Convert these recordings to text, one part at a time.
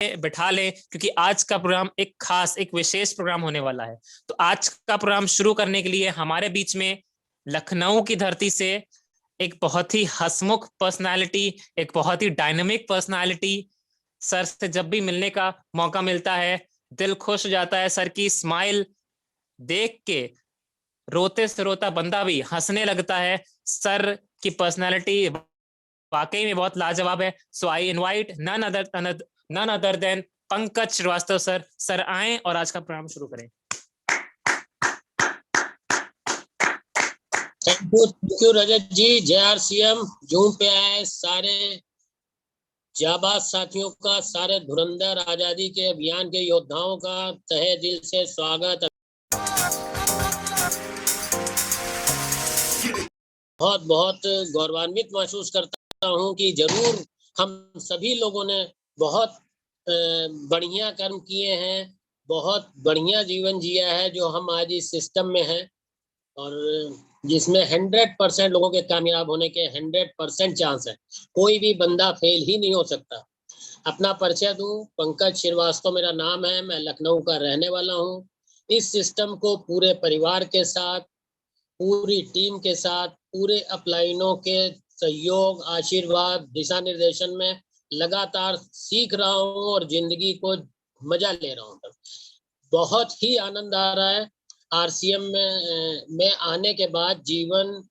बिठा लें, क्योंकि आज का प्रोग्राम एक खास एक विशेष प्रोग्राम होने वाला है। तो आज का प्रोग्राम शुरू करने के लिए हमारे बीच में लखनऊ की धरती से एक बहुत ही हंसमुख पर्सनालिटी, एक बहुत ही डायनामिक पर्सनालिटी, सर से जब भी मिलने का मौका मिलता है दिल खुश हो जाता है। सर की स्माइल देख के रोते से रोता बंदा भी हंसने लगता है। सर की पर्सनालिटी वाकई में बहुत लाजवाब है। So I invite none other than Pankaj Srivastava sir. Sir आए और आज का प्रोग्राम शुरू करें। Thank you Rajat ji. JRCM Zoom पे आए सारे जाबाज साथियों का, सारे धुरंधर आजादी के अभियान के योद्धाओं का तहे दिल से स्वागत। बहुत बहुत गौरवान्वित महसूस करता हूं कि जरूर हम सभी लोगों ने बहुत बढ़िया कर्म किए हैं, बहुत बढ़िया जीवन जिया है जो हम आज इस सिस्टम में हैं, और जिसमें 100% लोगों के कामयाब होने के 100% चांस है। कोई भी बंदा फेल ही नहीं हो सकता। अपना परिचय दूं, पंकज श्रीवास्तव मेरा नाम है, मैं लखनऊ का रहने वाला हूं। इस सिस्टम को पूरे परिवार के साथ, पूरी टीम के साथ, पूरे अपलाइनों के सहयोग, आशीर्वाद, दिशा निर्देशन में लगातार सीख रहा हूं और जिंदगी को मजा ले रहा हूं। बहुत ही आनंद आ रहा है। RCM में आने के बाद जीवन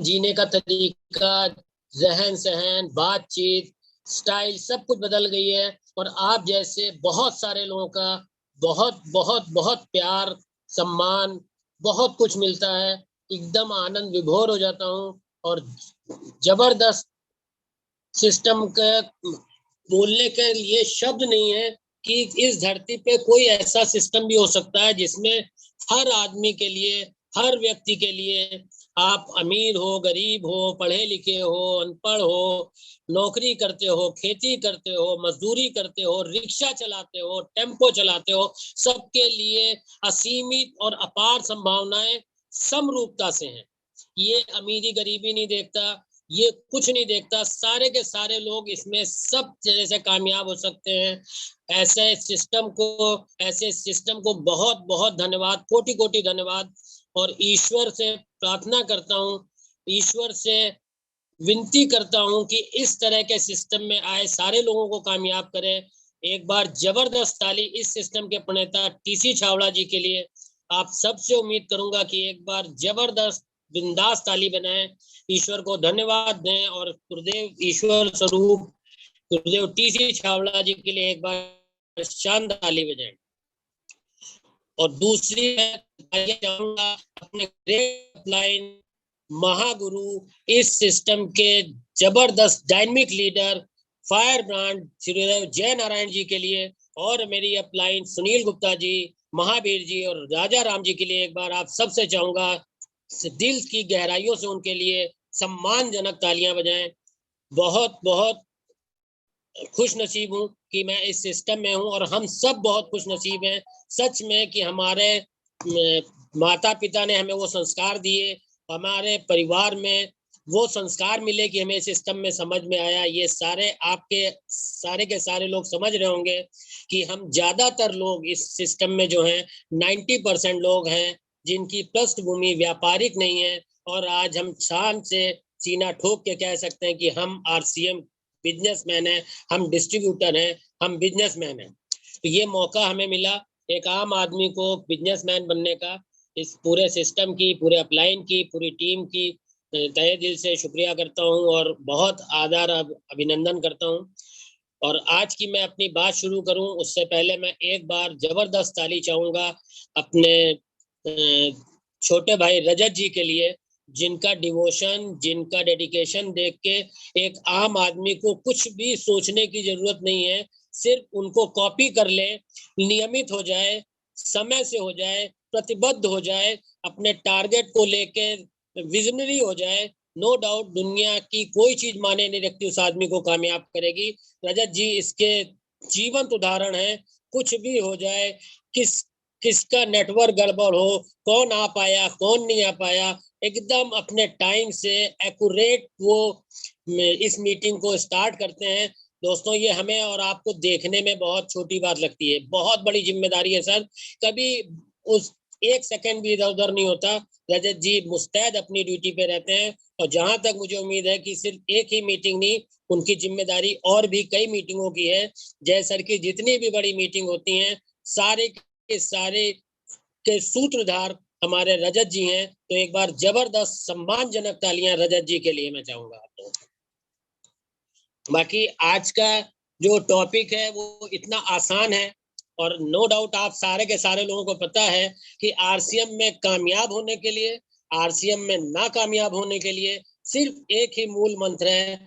जीने का तरीका, रहन सहन, बातचीत, स्टाइल सब कुछ बदल गई है। और आप जैसे बहुत सारे लोगों का बहुत बहुत बहुत प्यार, सम्मान, बहुत कुछ मिलता है। एकदम आनंद विभोर हो जाता हूँ। और जबरदस्त सिस्टम के बोलने के लिए शब्द नहीं है कि इस धरती पे कोई ऐसा सिस्टम भी हो सकता है जिसमें हर आदमी के लिए, हर व्यक्ति के लिए, आप अमीर हो, गरीब हो, पढ़े लिखे हो, अनपढ़ हो, नौकरी करते हो, खेती करते हो, मजदूरी करते हो, रिक्शा चलाते हो, टेम्पो चलाते हो, सबके लिए असीमित और अपार संभावनाएं समरूपता से हैं। ये अमीरी गरीबी नहीं देखता, ये कुछ नहीं देखता। सारे के सारे लोग इसमें सब जैसे कामयाब हो सकते हैं। ऐसे सिस्टम को बहुत बहुत धन्यवाद, कोटि कोटि धन्यवाद। और ईश्वर से प्रार्थना करता हूँ, ईश्वर से विनती करता हूँ कि इस तरह के सिस्टम में आए सारे लोगों को कामयाब करें। एक बार जबरदस्त ताली इस सिस्टम के प्रणेता TC छावड़ा जी के लिए। आप सबसे उम्मीद करूंगा कि एक बार जबरदस्त बिंदास ताली बनाएं, ईश्वर को धन्यवाद दें और गुरुदेव ईश्वर स्वरूप गुरुदेव TC छावड़ा जी के लिए एक बार शानदार ताली बजाएं। और दूसरी मैं चाहूंगा अपने ग्रेट लाइन महागुरु, इस सिस्टम के जबरदस्त dynamic leader, fire brand Shri जय नारायण जी के लिए, और मेरी अपलाइन सुनील गुप्ता जी, महावीर जी और राजा राम जी के लिए एक बार आप सबसे चाहूंगा दिल की गहराइयों से उनके लिए सम्मानजनक तालियां बजाएं। बहुत बहुत खुश नसीब हूँ कि मैं इस सिस्टम में हूँ, और हम सब बहुत खुश नसीब हैं सच में कि हमारे माता पिता ने हमें वो संस्कार दिए, हमारे परिवार में वो संस्कार मिले कि हमें सिस्टम में समझ में आया। ये सारे आपके सारे के सारे लोग समझ रहे होंगे कि हम ज्यादातर लोग इस सिस्टम में जो हैं 90% लोग हैं जिनकी पृष्ठभूमि व्यापारिक नहीं है, और आज हम शान से सीना ठोक के कह सकते हैं कि हम RCM बिजनेसमैन है, हम डिस्ट्रीब्यूटर हैं, हम बिजनेसमैन हैं। तो ये मौका हमें मिला एक आम आदमी को बिजनेसमैन बनने का। इस पूरे सिस्टम की, पूरे अपलाइन की, पूरी टीम की तहे दिल से शुक्रिया करता हूँ और बहुत आदर अभिनंदन करता हूँ। और आज की मैं अपनी बात शुरू करूं उससे पहले मैं एक बार जबरदस्त ताली चाहूंगा अपने छोटे भाई रजत जी के लिए, जिनका डिवोशन, जिनका डेडिकेशन देख के एक आम आदमी को कुछ भी सोचने की जरूरत नहीं है। सिर्फ उनको कॉपी कर ले, नियमित हो जाए, समय से हो जाए, प्रतिबद्ध हो जाए, अपने टारगेट को लेके विजनरी हो जाए, नो डाउट दुनिया की कोई चीज माने नहीं रखती उस आदमी को कामयाब करेगी। रजत जी इसके जीवंत उदाहरण है। कुछ भी हो जाए, किसका नेटवर्क गड़बड़ हो, कौन आ पाया, कौन नहीं आ पाया, एकदम अपने टाइम से एक्यूरेट वो इस मीटिंग को स्टार्ट करते हैं दोस्तों ये हमें और आपको देखने में बहुत छोटी बात लगती है, बहुत बड़ी जिम्मेदारी है सर। कभी उस 1 सेकंड भी इधर-उधर नहीं होता। रजत जी मुस्तैद अपनी ड्यूटी पे रहते हैं और जहाँ तक मुझे उम्मीद है कि सिर्फ एक ही मीटिंग नहीं, उनकी जिम्मेदारी और भी कई मीटिंगों की है। जय सर की जितनी भी बड़ी मीटिंग होती हैं, सारे के सारे के सूत्रधार हमारे रजत जी हैं। तो एक बार जबरदस्त सम्मानजनक तालियां रजत जी के लिए मैं चाहूंगा। तो बाकी आज का जो टॉपिक है वो इतना आसान है और नो डाउट आप सारे के सारे लोगों को पता है कि आरसीएम में कामयाब होने के लिए, आरसीएम में नाकामयाब होने के लिए सिर्फ एक ही मूल मंत्र है,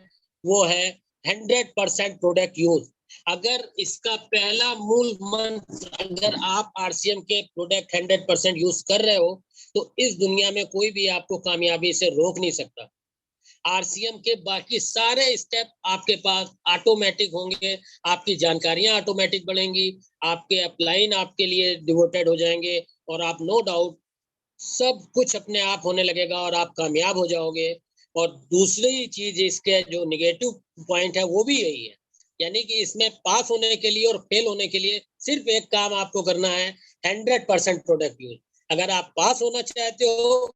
वो है 100% प्रोडक्ट यूज। अगर इसका पहला मूल मंत्र अगर आप आरसीएम के प्रोडक्ट 100% यूज कर रहे हो तो इस दुनिया में कोई भी आपको कामयाबी से रोक नहीं सकता। आरसीएम के बाकी सारे स्टेप आपके पास ऑटोमेटिक होंगे, आपकी जानकारियां ऑटोमेटिक बढ़ेंगी, आपके अपलाइन आपके लिए डिवोटेड हो जाएंगे और आप नो डाउट सब कुछ अपने आप होने लगेगा और आप कामयाब हो जाओगे। और दूसरी चीज इसके जो निगेटिव पॉइंट है वो भी यही है, यानी कि इसमें पास होने के लिए और फेल होने के लिए सिर्फ एक काम आपको करना है, 100% प्रोडक्ट यूज। अगर आप पास होना चाहते हो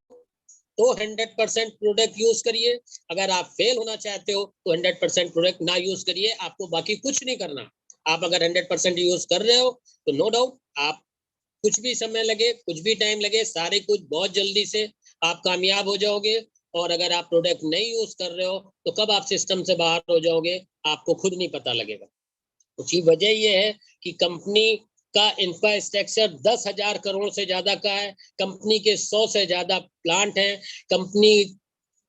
तो 100% प्रोडक्ट यूज करिए, अगर आप फेल होना चाहते हो तो 100% प्रोडक्ट ना यूज करिए, आपको बाकी कुछ नहीं करना। आप अगर 100% यूज कर रहे हो तो नो डाउट आप कुछ भी समय लगे, कुछ भी टाइम लगे, सारे कुछ बहुत जल्दी से आप कामयाब हो जाओगे। और अगर आप प्रोडक्ट नहीं यूज कर रहे हो तो कब आप सिस्टम से बाहर हो जाओगे आपको खुद नहीं पता लगेगा। उसकी वजह यह है कि कंपनी का इंफ्रास्ट्रक्चर 10,000 करोड़ से ज्यादा का है, कंपनी के 100 से ज्यादा प्लांट हैं, कंपनी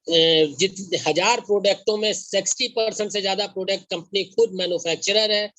जितने 1000 प्रोडक्टों में 60% से ज्यादा प्रोडक्ट कंपनी खुद मैन्युफैक्चरर है,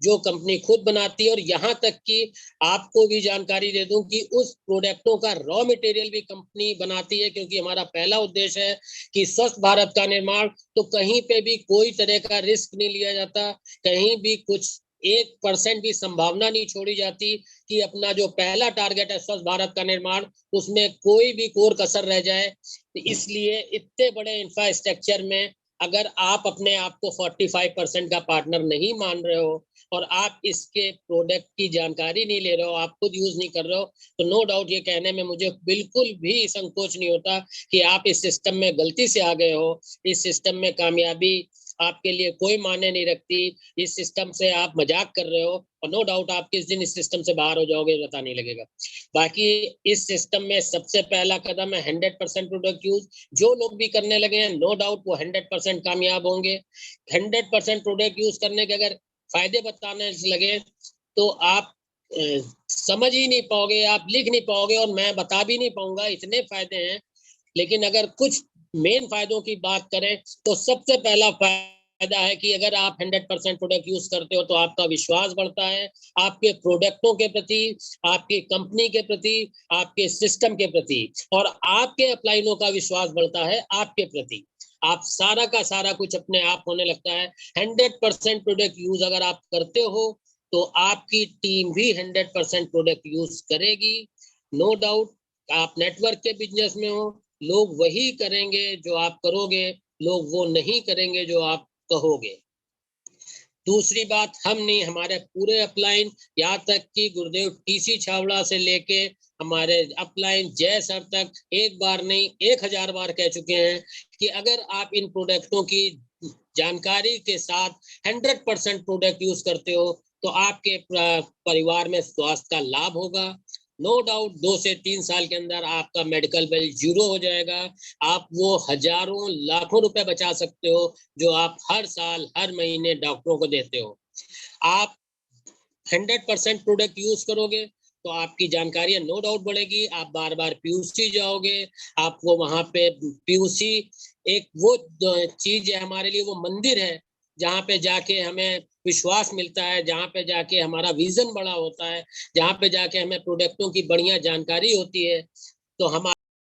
जो कंपनी खुद बनाती है। और यहाँ तक कि आपको भी जानकारी दे दूं कि उस प्रोडक्टों का रॉ मटेरियल भी कंपनी बनाती है, क्योंकि हमारा पहला उद्देश्य है कि स्वस्थ भारत का निर्माण। तो कहीं पे भी कोई तरह का रिस्क नहीं लिया जाता, कहीं भी कुछ 1% भी संभावना नहीं छोड़ी जाती कि अपना जो पहला टारगेट है स्वस्थ भारत का निर्माण, उसमें कोई भी कोर कसर रह जाए। तो इसलिए इतने बड़े इंफ्रास्ट्रक्चर में अगर आप अपने आप को 45% का पार्टनर नहीं मान रहे हो और आप इसके प्रोडक्ट की जानकारी नहीं ले रहे हो, आप खुद यूज नहीं कर रहे हो, तो नो डाउट ये कहने में मुझे बिल्कुल भी संकोच नहीं होता कि आप इस सिस्टम में गलती से आ गए हो। इस सिस्टम में कामयाबी आपके लिए कोई मायने नहीं रखती, इस सिस्टम से आप मजाक कर रहे हो और नो डाउट आप किस दिन इस सिस्टम से बाहर हो जाओगे पता नहीं लगेगा। बाकी इस सिस्टम में सबसे पहला कदम है 100% प्रोडक्ट यूज। जो लोग भी करने लगे हैं नो डाउट वो 100% कामयाब होंगे। 100% प्रोडक्ट यूज करने के अगर फायदे बताने लगे तो आप समझ ही नहीं पाओगे, आप लिख नहीं पाओगे और मैं बता भी नहीं पाऊंगा, इतने फायदे हैं। लेकिन अगर कुछ मेन फायदों की बात करें तो सबसे पहला फायदा है कि अगर आप 100% प्रोडक्ट यूज करते हो तो आपका विश्वास बढ़ता है आपके प्रोडक्टों के प्रति, आपकी कंपनी के प्रति, आपके सिस्टम के प्रति, और आपके अपलाइनों का विश्वास बढ़ता है आपके प्रति। आप सारा का सारा कुछ अपने आप होने लगता है। 100% प्रोडक्ट यूज अगर आप करते हो तो आपकी टीम भी 100% प्रोडक्ट यूज करेगी। नो डाउट आप नेटवर्क के बिजनेस में हो, लोग वही करेंगे जो आप करोगे, लोग वो नहीं करेंगे जो आप कहोगे। दूसरी बात, हम नहीं, हमारे पूरे अपलाइन, यहाँ तक कि गुरुदेव टीसी छावड़ा से लेके हमारे अपलाइन जय सर तक एक बार नहीं 1000 बार कह चुके हैं कि अगर आप इन प्रोडक्टों की जानकारी के साथ 100% प्रोडक्ट यूज करते हो तो आपके परिवार में स्वास्थ्य का लाभ होगा। नो डाउट 2 से 3 साल के अंदर आपका मेडिकल बिल जीरो हो जाएगा। आप वो हजारों लाखों रुपए बचा सकते हो जो आप हर साल हर महीने डॉक्टरों को देते हो। आप 100% प्रोडक्ट यूज करोगे तो आपकी जानकारी नो डाउट बढ़ेगी, आप बार बार पीयूसी जाओगे, आपको वहां पे पीयूसी एक वो चीज है हमारे लिए, वो मंदिर है जहाँ पे जाके हमें विश्वास मिलता है, जहाँ पे जाके हमारा विजन बड़ा होता है, जहाँ पे जाके हमें प्रोडक्टों की बढ़िया जानकारी होती है। तो हम